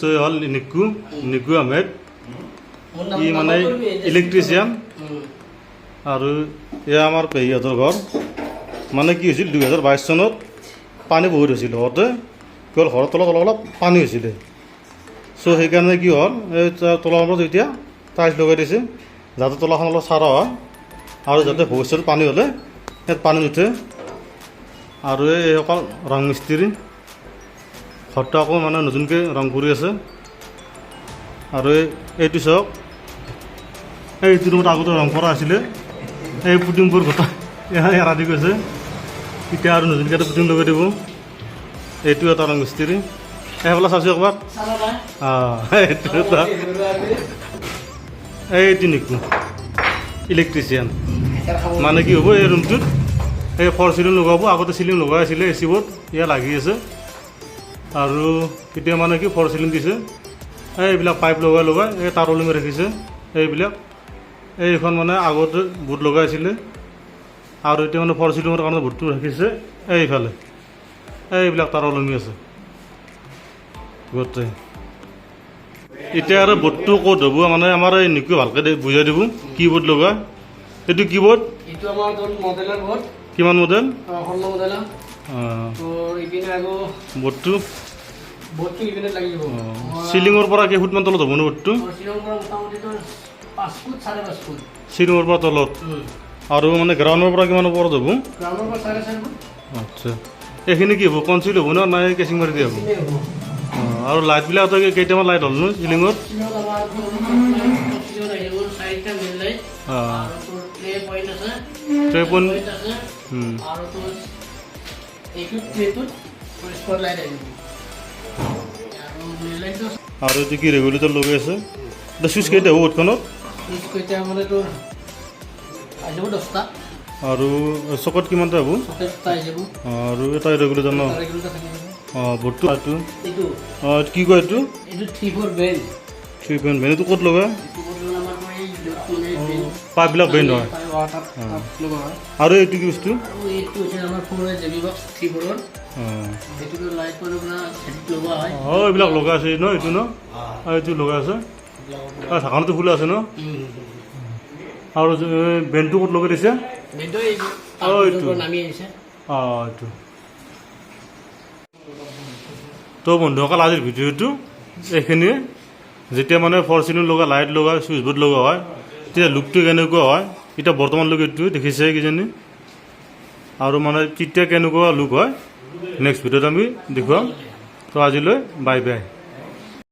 বস্তু হ'ল নিকু আহমেদ ই মানে ইলেক্ট্ৰিচিয়ান আৰু এয়া আমাৰ পেহীহঁতৰ ঘৰ মানে কি হৈছিল 2022 চনত পানী বহুত হৈছিল হওঁতে কেৱল ঘৰৰ তলত অলপ অলপ পানী হৈছিলে চ' সেইকাৰণে কি হ'ল এই তলাখনত এতিয়া টাইলছ লগাই দিছে যাতে তলাখন অলপ চাৰা হয় আৰু যাতে ভৱিষ্যত পানী হ'লে ইয়াত পানী নুঠে আৰু এইসকল ৰং মিস্ত্ৰী ঘৰটো আকৌ মানে নতুনকৈ ৰং কৰি আছে আৰু এইটো চাওক এইটো ৰুমত আগতে ৰং কৰা আছিলে এই পুটিংবোৰ গোটাই এৰা দি গৈছে এতিয়া আৰু নতুনকৈ এটা পুটিং লগাই দিব এইটো এটা ৰং মিস্ত্ৰী এইফালে চাইছোঁ একবাৰ এইটো এটা এইটো নিকু ইলেক্ট্ৰিচিয়ান মানে কি হ'ব এই ৰুমটোত এই ফৰ চিলিং লগাব আগতে চিলিং লগাই আছিলে এ চি বোৰ্ড ইয়াত লাগি আছে আৰু এতিয়া মানে কি ফৰ চিলিং দিছে এইবিলাক পাইপ লগাই এই তাঁৰ ওলমি ৰাখিছে এইবিলাক এইখন মানে আগতে বুট লগাইছিলে আৰু এতিয়া মানে ফৰ চিলিঙৰ কাৰণে বুটটো ৰাখিছে এইফালে এইবিলাক তাঁৰ ওলমি আছে গোটেই এতিয়া আৰু বোৰ্ডটো ক'ত হ'ব মানে আমাৰ এই নিকু ভালকৈ বুজাই দিব কি বোৰ্ড লগা এইটো কি বোৰ্ড এইটো আমাৰ মডেলৰ বোৰ্ড কিমান মডেল 16 মডেল তো ইপিনে আগো বোৰ্ডটো ইপিনে লাগিব চিলিঙৰ পৰা কেইফুটমান তলত হ'ব ন বোৰ্ডটো চিলিঙৰ পৰা মোটামুটি তো 5 ফুট 5.5 ফুট চিলিঙৰ পৰা তলত আৰু মানে গ্ৰাউণ্ডৰ পৰা কিমান ওপৰত হ'ব গ্ৰাউণ্ডৰ পৰা 4.5 ফুট আচ্ছা এইখিনি কি হ'ব কনচিল হ'ব না নাই কেচিং মাৰি দিয়া হ'ব আৰু লাইটবিলাক কেইটামান লাইট হ'ল ন চিলিঙত আৰু এইটো কি ৰেগুলেটৰ লগাই আছে চুইচ কেইটা হ'ব বোৰ্ডখনত আৰু চকত কিমানটা হ'ব আৰু এটা ৰেগুলেটৰ ন বোৰ্ডটো এইটো কি কয় এইটো 3 পইণ্ট বেণ্ড এইটো ক'ত লগা পাইপবিলাক বেণ্ড হয় আৰু এইটো কি বস্তু এইবিলাক লগাই আছে ন এইটো ন এইটো লগাই আছে ঢাকনটো খোলা আছে ন আৰু বেণ্ডটো ক'ত লগাই দিছে এইটো এইটো তো বন্ধুসকল আজিৰ ভিডিঅ'টো এইখিনিয়ে যেতিয়া মানে ফৰ চিলিং লগা লাইট লগা চুইচ বৰ্ড লগা হয় তেতিয়া লুকটো কেনেকুৱা হয় এতিয়া বৰ্তমানলৈকে এইটো দেখিছে কিজানি আৰু মানে তেতিয়া কেনেকুৱা লুক হয় নেক্সট ভিডিঅ'ত আমি দেখুৱাম তো আজিলৈ বাই বাই